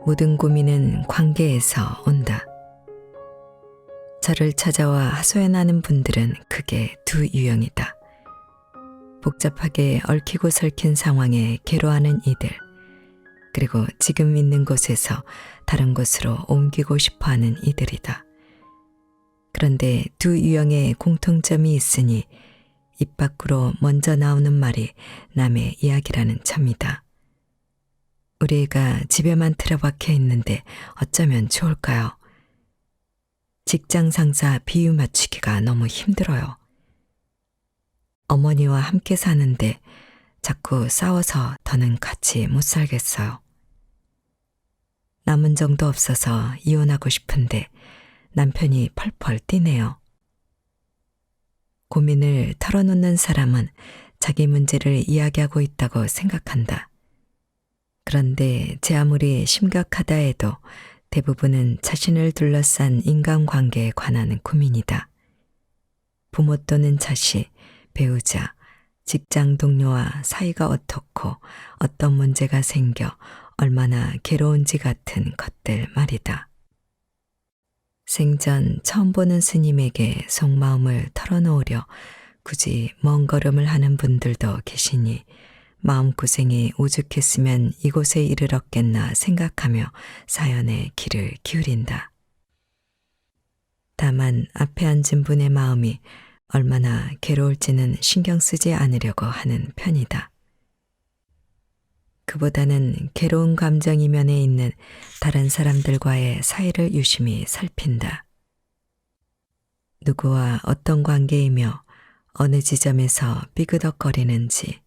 모든 고민은 관계에서 온다. 저를 찾아와 하소연하는 분들은 크게 두 유형이다. 복잡하게 얽히고 설킨 상황에 괴로워하는 이들, 그리고 지금 있는 곳에서 다른 곳으로 옮기고 싶어하는 이들이다. 그런데 두 유형의 공통점이 있으니 입 밖으로 먼저 나오는 말이 남의 이야기라는 점이다. 우리 애가 집에만 틀어박혀 있는데 어쩌면 좋을까요? 직장 상사 비유 맞추기가 너무 힘들어요. 어머니와 함께 사는데 자꾸 싸워서 더는 같이 못 살겠어요. 남은 정도 없어서 이혼하고 싶은데 남편이 펄펄 뛰네요. 고민을 털어놓는 사람은 자기 문제를 이야기하고 있다고 생각한다. 그런데 제 아무리 심각하다 해도 대부분은 자신을 둘러싼 인간관계에 관한 고민이다. 부모 또는 자식, 배우자, 직장 동료와 사이가 어떻고 어떤 문제가 생겨 얼마나 괴로운지 같은 것들 말이다. 생전 처음 보는 스님에게 속마음을 털어놓으려 굳이 먼 걸음을 하는 분들도 계시니 마음고생이 오죽했으면 이곳에 이르렀겠나 생각하며 사연에 귀를 기울인다. 다만 앞에 앉은 분의 마음이 얼마나 괴로울지는 신경 쓰지 않으려고 하는 편이다. 그보다는 괴로운 감정 이면에 있는 다른 사람들과의 사이를 유심히 살핀다. 누구와 어떤 관계이며 어느 지점에서 삐그덕거리는지,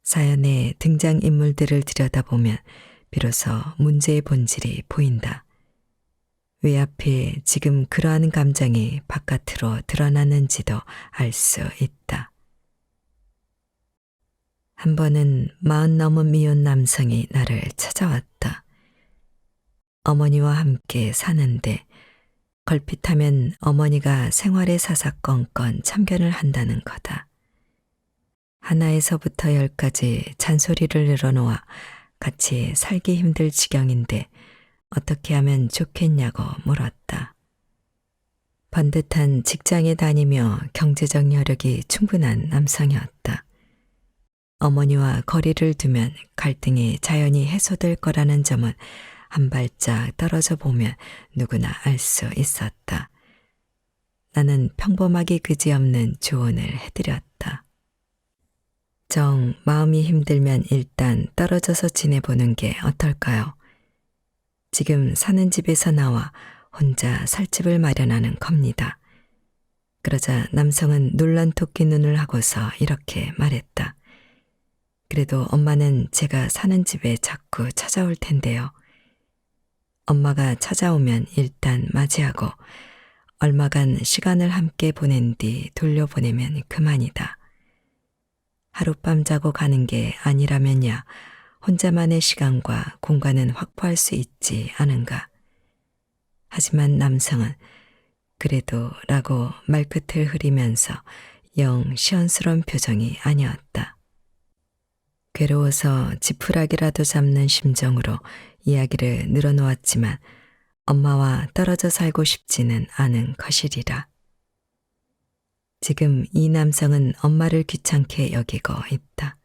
사연의 등장인물들을 들여다보면 비로소 문제의 본질이 보인다. 왜 하필 지금 그러한 감정이 바깥으로 드러나는지도 알 수 있다. 한 번은 40 넘은 미혼 남성이 나를 찾아왔다. 어머니와 함께 사는데 걸핏하면 어머니가 생활의 사사건건 참견을 한다는 거다. 하나에서부터 10까지 잔소리를 늘어놓아 같이 살기 힘들 지경인데 어떻게 하면 좋겠냐고 물었다. 번듯한 직장에 다니며 경제적 여력이 충분한 남성이었다. 어머니와 거리를 두면 갈등이 자연히 해소될 거라는 점은 한 발짝 떨어져 보면 누구나 알 수 있었다. 나는 평범하기 그지없는 조언을 해드렸다. 정 마음이 힘들면 일단 떨어져서 지내보는 게 어떨까요? 지금 사는 집에서 나와 혼자 살 집을 마련하는 겁니다. 그러자 남성은 놀란 토끼 눈을 하고서 이렇게 말했다. 그래도 엄마는 제가 사는 집에 자꾸 찾아올 텐데요. 엄마가 찾아오면 일단 맞이하고 얼마간 시간을 함께 보낸 뒤 돌려보내면 그만이다. 하룻밤 자고 가는 게 아니라면야 혼자만의 시간과 공간은 확보할 수 있지 않은가. 하지만 남성은 그래도 라고 말끝을 흐리면서 영 시원스러운 표정이 아니었다. 괴로워서 지푸라기라도 잡는 심정으로 이야기를 늘어놓았지만 엄마와 떨어져 살고 싶지는 않은 것이리라. 지금 이 남성은 엄마를 귀찮게 여기고 있다.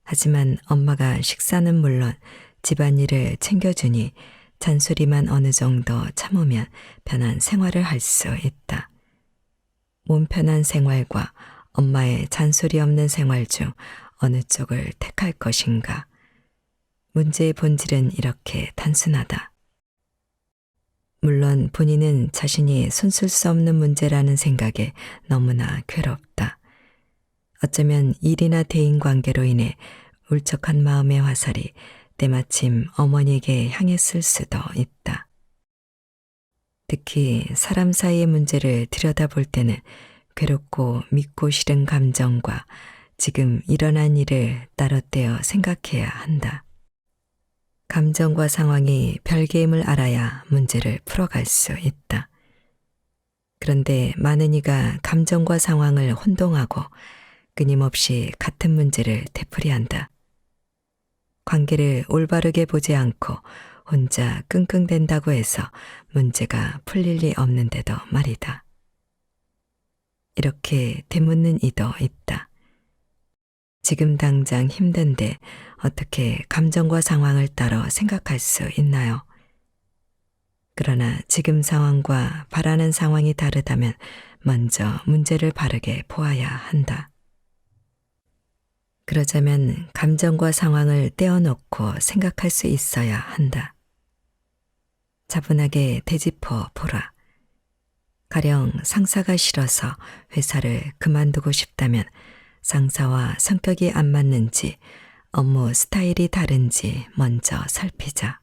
하지만 엄마가 식사는 물론 집안일을 챙겨주니 잔소리만 어느 정도 참으면 편한 생활을 할 수 있다. 몸 편한 생활과 엄마의 잔소리 없는 생활 중 어느 쪽을 택할 것인가? 문제의 본질은 이렇게 단순하다. 물론 본인은 자신이 손쓸 수 없는 문제라는 생각에 너무나 괴롭다. 어쩌면 일이나 대인관계로 인해 울적한 마음의 화살이 때마침 어머니에게 향했을 수도 있다. 특히 사람 사이의 문제를 들여다볼 때는 괴롭고 믿고 싫은 감정과 지금 일어난 일을 따로 떼어 생각해야 한다. 감정과 상황이 별개임을 알아야 문제를 풀어갈 수 있다. 그런데 많은 이가 감정과 상황을 혼동하고 끊임없이 같은 문제를 되풀이한다. 관계를 올바르게 보지 않고 혼자 끙끙댄다고 해서 문제가 풀릴 리 없는데도 말이다. 이렇게 되묻는 이도 있다. 지금 당장 힘든데 어떻게 감정과 상황을 따로 생각할 수 있나요? 그러나 지금 상황과 바라는 상황이 다르다면 먼저 문제를 바르게 보아야 한다. 그러자면 감정과 상황을 떼어놓고 생각할 수 있어야 한다. 차분하게 되짚어 보라. 가령 상사가 싫어서 회사를 그만두고 싶다면 상사와 성격이 안 맞는지 업무 스타일이 다른지 먼저 살피자.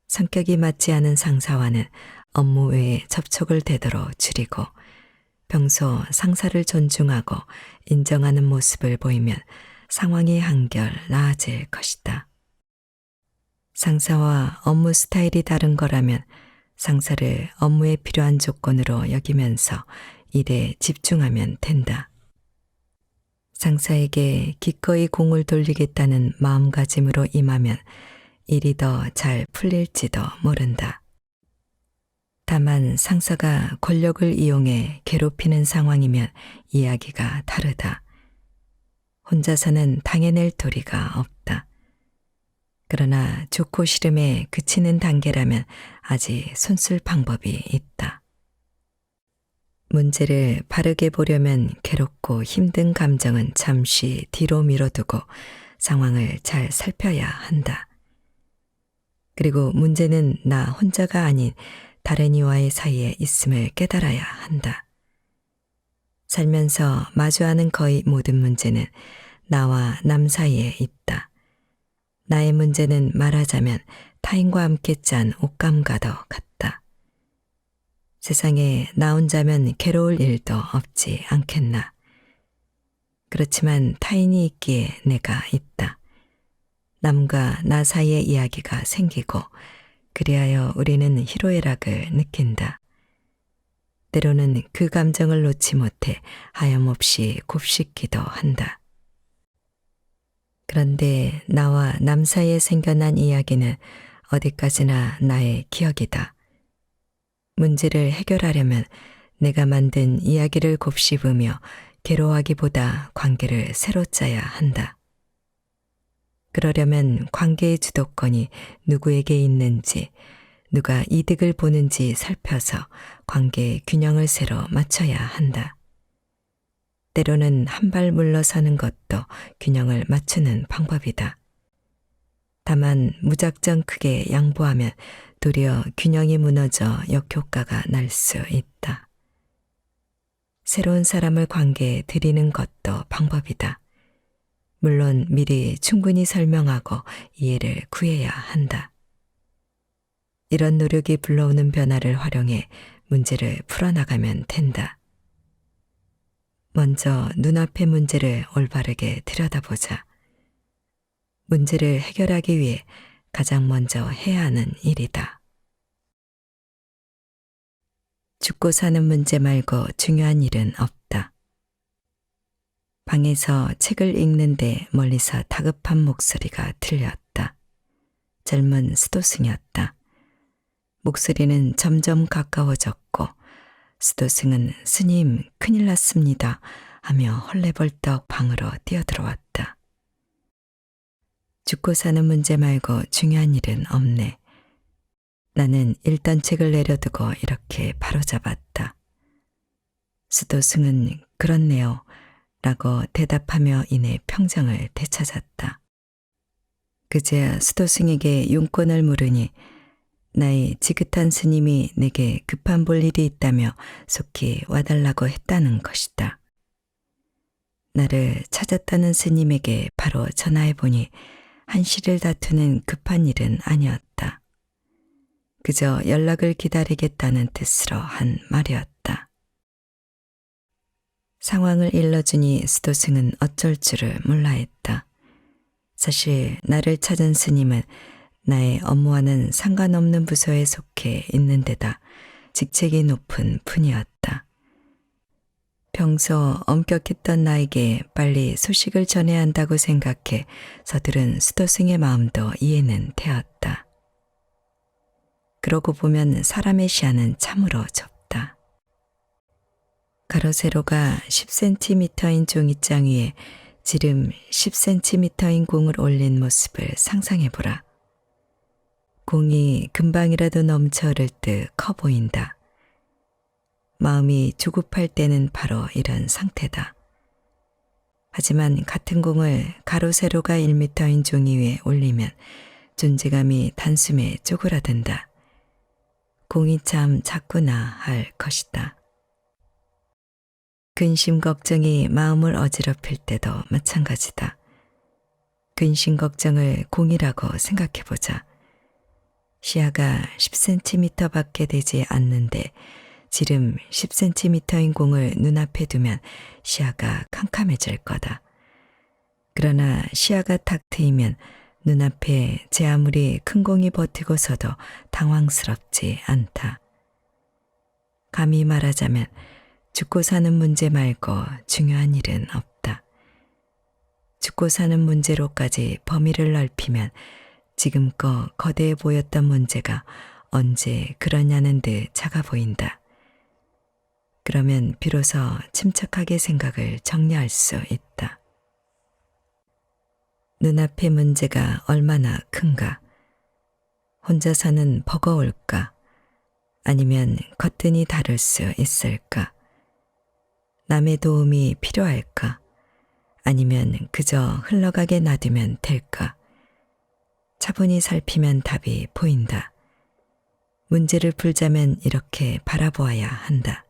성격이 맞지 않은 상사와는 업무 외에 접촉을 되도록 줄이고 평소 상사를 존중하고 인정하는 모습을 보이면 상황이 한결 나아질 것이다. 상사와 업무 스타일이 다른 거라면 상사를 업무에 필요한 조건으로 여기면서 일에 집중하면 된다. 상사에게 기꺼이 공을 돌리겠다는 마음가짐으로 임하면 일이 더 잘 풀릴지도 모른다. 다만 상사가 권력을 이용해 괴롭히는 상황이면 이야기가 다르다. 혼자서는 당해낼 도리가 없다. 그러나 좋고 싫음에 그치는 단계라면 아직 손쓸 방법이 있다. 문제를 바르게 보려면 괴롭고 힘든 감정은 잠시 뒤로 미뤄두고 상황을 잘 살펴야 한다. 그리고 문제는 나 혼자가 아닌 다른 이와의 사이에 있음을 깨달아야 한다. 살면서 마주하는 거의 모든 문제는 나와 남 사이에 있다. 나의 문제는 말하자면 타인과 함께 짠 옷감과도 같다. 세상에 나 혼자면 괴로울 일도 없지 않겠나. 그렇지만 타인이 있기에 내가 있다. 남과 나 사이의 이야기가 생기고 그리하여 우리는 희로애락을 느낀다. 때로는 그 감정을 놓지 못해 하염없이 곱씹기도 한다. 그런데 나와 남 사이에 생겨난 이야기는 어디까지나 나의 기억이다. 문제를 해결하려면 내가 만든 이야기를 곱씹으며 괴로워하기보다 관계를 새로 짜야 한다. 그러려면 관계의 주도권이 누구에게 있는지, 누가 이득을 보는지 살펴서 관계의 균형을 새로 맞춰야 한다. 때로는 한 발 물러서는 것도 균형을 맞추는 방법이다. 다만 무작정 크게 양보하면 도리어 균형이 무너져 역효과가 날 수 있다. 새로운 사람을 관계에 들이는 것도 방법이다. 물론 미리 충분히 설명하고 이해를 구해야 한다. 이런 노력이 불러오는 변화를 활용해 문제를 풀어나가면 된다. 먼저 눈앞의 문제를 올바르게 들여다보자. 문제를 해결하기 위해 가장 먼저 해야 하는 일이다. 죽고 사는 문제 말고 중요한 일은 없다. 방에서 책을 읽는데 멀리서 다급한 목소리가 들렸다. 젊은 수도승이었다. 목소리는 점점 가까워졌고 수도승은 스님 큰일 났습니다 하며 헐레벌떡 방으로 뛰어들어왔다. 죽고 사는 문제 말고 중요한 일은 없네. 나는 읽던 책을 내려두고 이렇게 바로잡았다. 수도승은 그렇네요 라고 대답하며 이내 평정을 되찾았다. 그제야 수도승에게 용건을 물으니 나의 지긋한 스님이 내게 급한 볼 일이 있다며 속히 와달라고 했다는 것이다. 나를 찾았다는 스님에게 바로 전화해보니 한시를 다투는 급한 일은 아니었다. 그저 연락을 기다리겠다는 뜻으로 한 말이었다. 상황을 일러주니 수도승은 어쩔 줄을 몰라 했다. 사실 나를 찾은 스님은 나의 업무와는 상관없는 부서에 속해 있는 데다 직책이 높은 분이었다. 평소 엄격했던 나에게 빨리 소식을 전해야 한다고 생각해 서두른 수도승의 마음도 이해는 되었다. 그러고 보면 사람의 시야는 참으로 좁다. 가로 세로가 10cm인 종이장 위에 지름 10cm인 공을 올린 모습을 상상해보라. 공이 금방이라도 넘쳐 흐를 듯 커 보인다. 마음이 조급할 때는 바로 이런 상태다. 하지만 같은 공을 가로 세로가 1m인 종이 위에 올리면 존재감이 단숨에 쪼그라든다. 공이 참 작구나 할 것이다. 근심 걱정이 마음을 어지럽힐 때도 마찬가지다. 근심 걱정을 공이라고 생각해보자. 시야가 10cm 밖에 되지 않는데 지름 10cm인 공을 눈앞에 두면 시야가 캄캄해질 거다. 그러나 시야가 탁 트이면 눈앞에 제 아무리 큰 공이 버티고 서도 당황스럽지 않다. 감히 말하자면 죽고 사는 문제 말고 중요한 일은 없다. 죽고 사는 문제로까지 범위를 넓히면 지금껏 거대해 보였던 문제가 언제 그러냐는 듯 작아 보인다. 그러면 비로소 침착하게 생각을 정리할 수 있다. 눈앞의 문제가 얼마나 큰가? 혼자 사는 버거울까? 아니면 거뜬히 다룰 수 있을까? 남의 도움이 필요할까? 아니면 그저 흘러가게 놔두면 될까? 차분히 살피면 답이 보인다. 문제를 풀자면 이렇게 바라보아야 한다.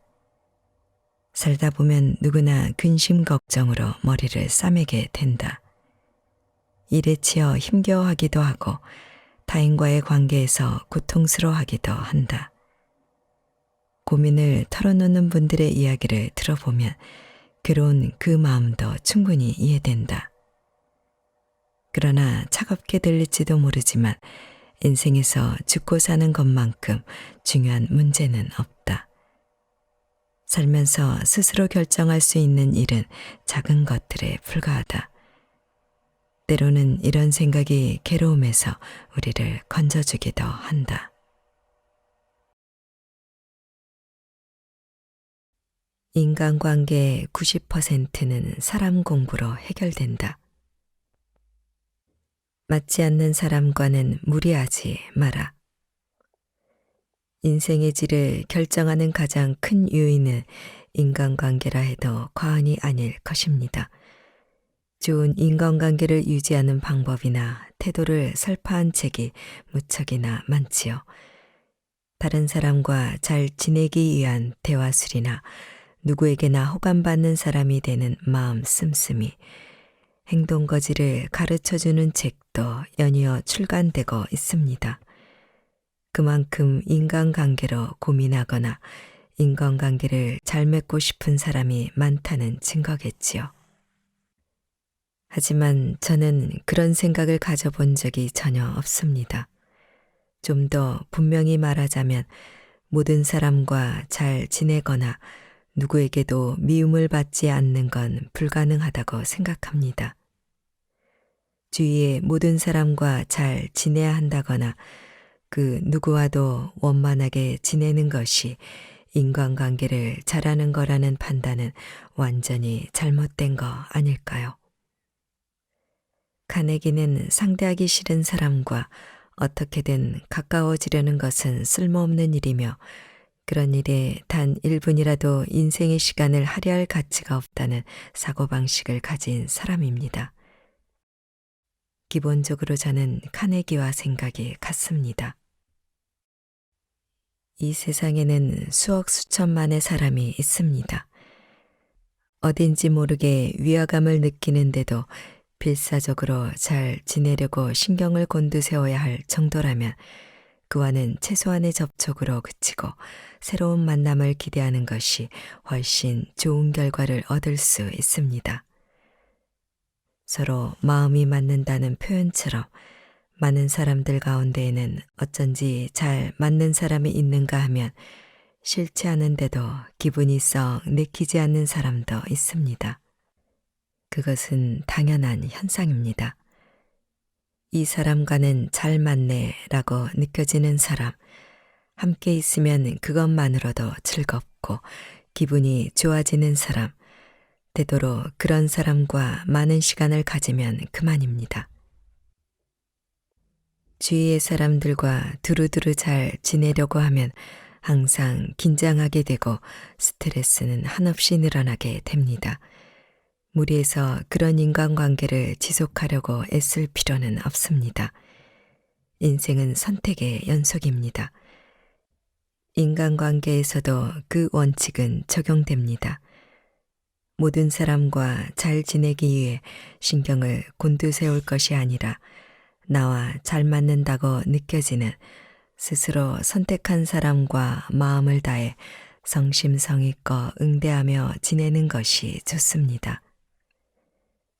살다 보면 누구나 근심 걱정으로 머리를 싸매게 된다. 일에 치여 힘겨워하기도 하고 타인과의 관계에서 고통스러워하기도 한다. 고민을 털어놓는 분들의 이야기를 들어보면 괴로운 그 마음도 충분히 이해된다. 그러나 차갑게 들릴지도 모르지만 인생에서 죽고 사는 것만큼 중요한 문제는 없다. 살면서 스스로 결정할 수 있는 일은 작은 것들에 불과하다. 때로는 이런 생각이 괴로움에서 우리를 건져주기도 한다. 인간관계의 90%는 사람 공부로 해결된다. 맞지 않는 사람과는 무리하지 마라. 인생의 질을 결정하는 가장 큰 요인은 인간관계라 해도 과언이 아닐 것입니다. 좋은 인간관계를 유지하는 방법이나 태도를 설파한 책이 무척이나 많지요. 다른 사람과 잘 지내기 위한 대화술이나 누구에게나 호감받는 사람이 되는 마음 씀씀이, 행동거지를 가르쳐주는 책도 연이어 출간되고 있습니다. 그만큼 인간관계로 고민하거나 인간관계를 잘 맺고 싶은 사람이 많다는 증거겠지요. 하지만 저는 그런 생각을 가져본 적이 전혀 없습니다. 좀 더 분명히 말하자면 모든 사람과 잘 지내거나 누구에게도 미움을 받지 않는 건 불가능하다고 생각합니다. 주위의 모든 사람과 잘 지내야 한다거나 그 누구와도 원만하게 지내는 것이 인간관계를 잘하는 거라는 판단은 완전히 잘못된 거 아닐까요? 카네기는 상대하기 싫은 사람과 어떻게든 가까워지려는 것은 쓸모없는 일이며 그런 일에 단 1분이라도 인생의 시간을 할애할 가치가 없다는 사고방식을 가진 사람입니다. 기본적으로 저는 카네기와 생각이 같습니다. 이 세상에는 수억 수천만의 사람이 있습니다. 어딘지 모르게 위화감을 느끼는데도 필사적으로 잘 지내려고 신경을 곤두세워야 할 정도라면 그와는 최소한의 접촉으로 그치고 새로운 만남을 기대하는 것이 훨씬 좋은 결과를 얻을 수 있습니다. 서로 마음이 맞는다는 표현처럼 많은 사람들 가운데에는 어쩐지 잘 맞는 사람이 있는가 하면 싫지 않은데도 기분이 썩 내키지 않는 사람도 있습니다. 그것은 당연한 현상입니다. 이 사람과는 잘 맞네라고 느껴지는 사람, 함께 있으면 그것만으로도 즐겁고 기분이 좋아지는 사람, 되도록 그런 사람과 많은 시간을 가지면 그만입니다. 주위의 사람들과 두루두루 잘 지내려고 하면 항상 긴장하게 되고 스트레스는 한없이 늘어나게 됩니다. 무리해서 그런 인간관계를 지속하려고 애쓸 필요는 없습니다. 인생은 선택의 연속입니다. 인간관계에서도 그 원칙은 적용됩니다. 모든 사람과 잘 지내기 위해 신경을 곤두세울 것이 아니라 나와 잘 맞는다고 느껴지는 스스로 선택한 사람과 마음을 다해 성심성의껏 응대하며 지내는 것이 좋습니다.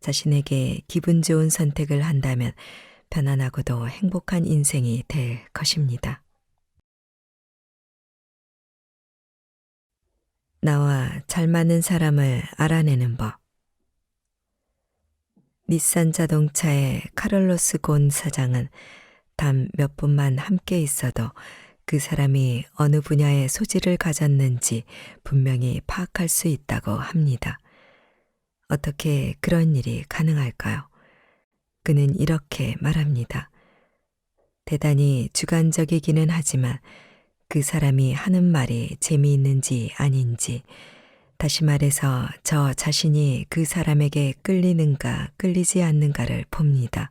자신에게 기분 좋은 선택을 한다면 편안하고도 행복한 인생이 될 것입니다. 나와 잘 맞는 사람을 알아내는 법. 닛산 자동차의 카를로스 곤 사장은 단 몇 분만 함께 있어도 그 사람이 어느 분야의 소질을 가졌는지 분명히 파악할 수 있다고 합니다. 어떻게 그런 일이 가능할까요? 그는 이렇게 말합니다. 대단히 주관적이기는 하지만 그 사람이 하는 말이 재미있는지 아닌지, 다시 말해서 저 자신이 그 사람에게 끌리는가 끌리지 않는가를 봅니다.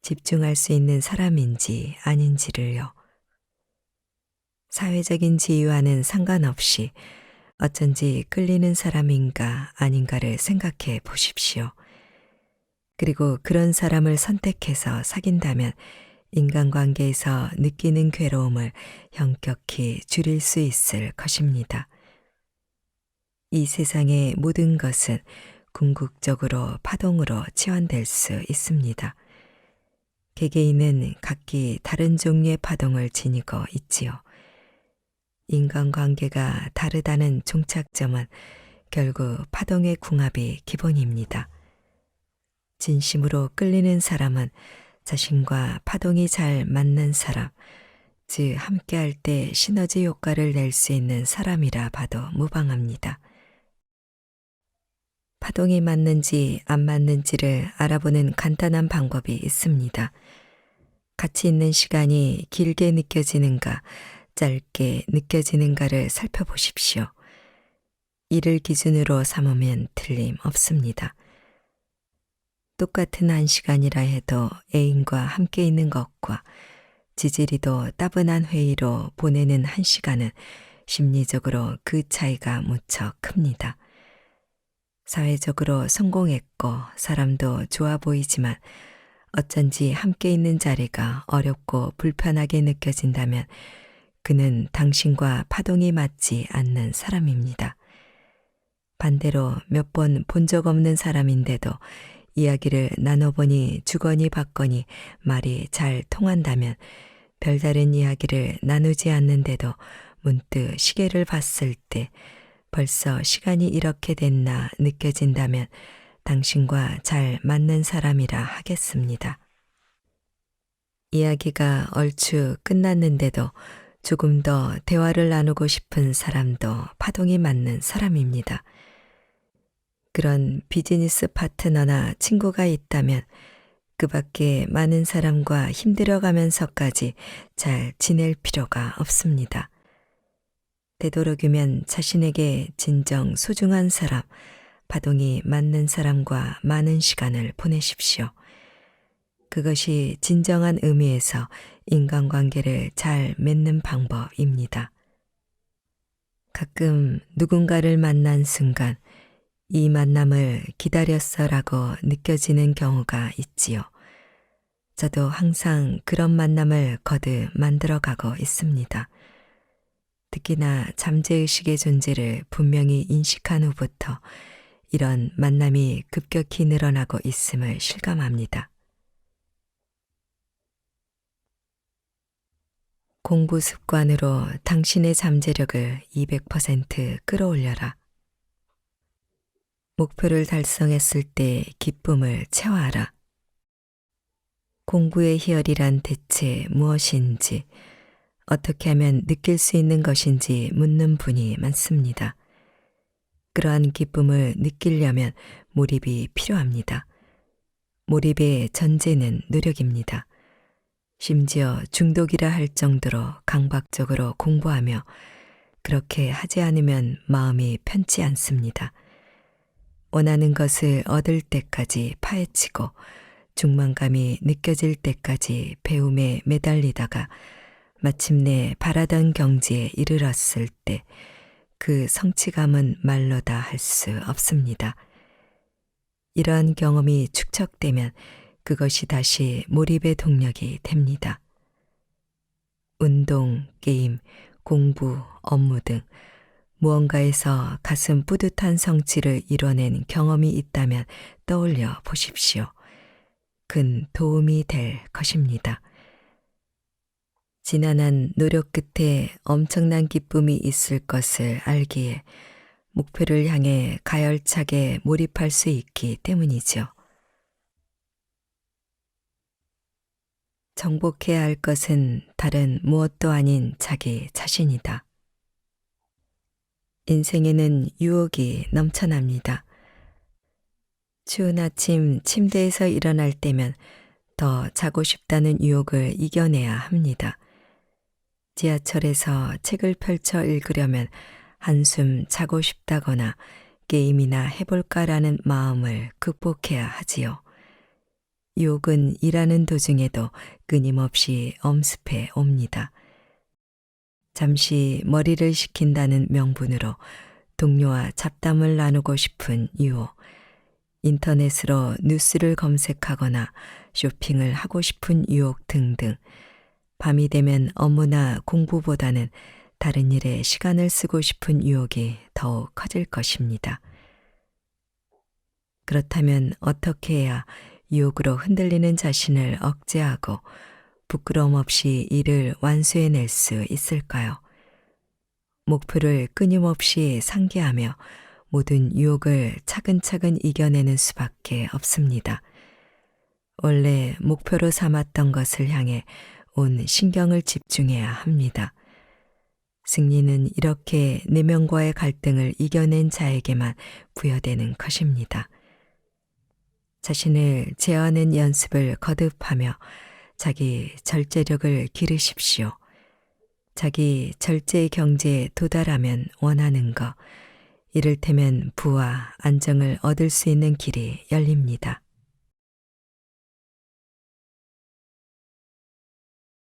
집중할 수 있는 사람인지 아닌지를요. 사회적인 지위와는 상관없이 어쩐지 끌리는 사람인가 아닌가를 생각해 보십시오. 그리고 그런 사람을 선택해서 사귄다면 인간관계에서 느끼는 괴로움을 현격히 줄일 수 있을 것입니다. 이 세상의 모든 것은 궁극적으로 파동으로 치환될 수 있습니다. 개개인은 각기 다른 종류의 파동을 지니고 있지요. 인간관계가 다르다는 종착점은 결국 파동의 궁합이 기본입니다. 진심으로 끌리는 사람은 자신과 파동이 잘 맞는 사람, 즉 함께할 때 시너지 효과를 낼 수 있는 사람이라 봐도 무방합니다. 파동이 맞는지 안 맞는지를 알아보는 간단한 방법이 있습니다. 같이 있는 시간이 길게 느껴지는가, 짧게 느껴지는가를 살펴보십시오. 이를 기준으로 삼으면 틀림없습니다. 똑같은 1시간이라 해도 애인과 함께 있는 것과 지지리도 따분한 회의로 보내는 1시간은 심리적으로 그 차이가 무척 큽니다. 사회적으로 성공했고 사람도 좋아 보이지만 어쩐지 함께 있는 자리가 어렵고 불편하게 느껴진다면 그는 당신과 파동이 맞지 않는 사람입니다. 반대로 몇 번 본 적 없는 사람인데도 이야기를 나눠보니 주거니 받거니 말이 잘 통한다면 별다른 이야기를 나누지 않는데도 문득 시계를 봤을 때 벌써 시간이 이렇게 됐나 느껴진다면 당신과 잘 맞는 사람이라 하겠습니다. 이야기가 얼추 끝났는데도 조금 더 대화를 나누고 싶은 사람도 파동이 맞는 사람입니다. 그런 비즈니스 파트너나 친구가 있다면 그 밖에 많은 사람과 힘들어가면서까지 잘 지낼 필요가 없습니다. 되도록이면 자신에게 진정 소중한 사람, 파동이 맞는 사람과 많은 시간을 보내십시오. 그것이 진정한 의미에서 인간관계를 잘 맺는 방법입니다. 가끔 누군가를 만난 순간 이 만남을 기다렸어라고 느껴지는 경우가 있지요. 저도 항상 그런 만남을 거듭 만들어가고 있습니다. 특히나 잠재의식의 존재를 분명히 인식한 후부터 이런 만남이 급격히 늘어나고 있음을 실감합니다. 공부 습관으로 당신의 잠재력을 200% 끌어올려라. 목표를 달성했을 때 기쁨을 체화하라. 공부의 희열이란 대체 무엇인지, 어떻게 하면 느낄 수 있는 것인지 묻는 분이 많습니다. 그러한 기쁨을 느끼려면 몰입이 필요합니다. 몰입의 전제는 노력입니다. 심지어 중독이라 할 정도로 강박적으로 공부하며 그렇게 하지 않으면 마음이 편치 않습니다. 원하는 것을 얻을 때까지 파헤치고 중만감이 느껴질 때까지 배움에 매달리다가 마침내 바라던 경지에 이르렀을 때 그 성취감은 말로 다 할 수 없습니다. 이러한 경험이 축적되면 그것이 다시 몰입의 동력이 됩니다. 운동, 게임, 공부, 업무 등 무언가에서 가슴 뿌듯한 성취를 이뤄낸 경험이 있다면 떠올려 보십시오. 큰 도움이 될 것입니다. 지난한 노력 끝에 엄청난 기쁨이 있을 것을 알기에 목표를 향해 가열차게 몰입할 수 있기 때문이죠. 정복해야 할 것은 다른 무엇도 아닌 자기 자신이다. 인생에는 유혹이 넘쳐납니다. 추운 아침 침대에서 일어날 때면 더 자고 싶다는 유혹을 이겨내야 합니다. 지하철에서 책을 펼쳐 읽으려면 한숨 자고 싶다거나 게임이나 해볼까라는 마음을 극복해야 하지요. 유혹은 일하는 도중에도 끊임없이 엄습해 옵니다. 잠시 머리를 식힌다는 명분으로 동료와 잡담을 나누고 싶은 유혹, 인터넷으로 뉴스를 검색하거나 쇼핑을 하고 싶은 유혹 등등, 밤이 되면 업무나 공부보다는 다른 일에 시간을 쓰고 싶은 유혹이 더욱 커질 것입니다. 그렇다면 어떻게 해야 유혹으로 흔들리는 자신을 억제하고 부끄러움 없이 일을 완수해낼 수 있을까요? 목표를 끊임없이 상기하며 모든 유혹을 차근차근 이겨내는 수밖에 없습니다. 원래 목표로 삼았던 것을 향해 온 신경을 집중해야 합니다. 승리는 이렇게 내면과의 갈등을 이겨낸 자에게만 부여되는 것입니다. 자신을 제어하는 연습을 거듭하며 자기 절제력을 기르십시오. 자기 절제의 경지에 도달하면 원하는 것, 이를테면 부와 안정을 얻을 수 있는 길이 열립니다.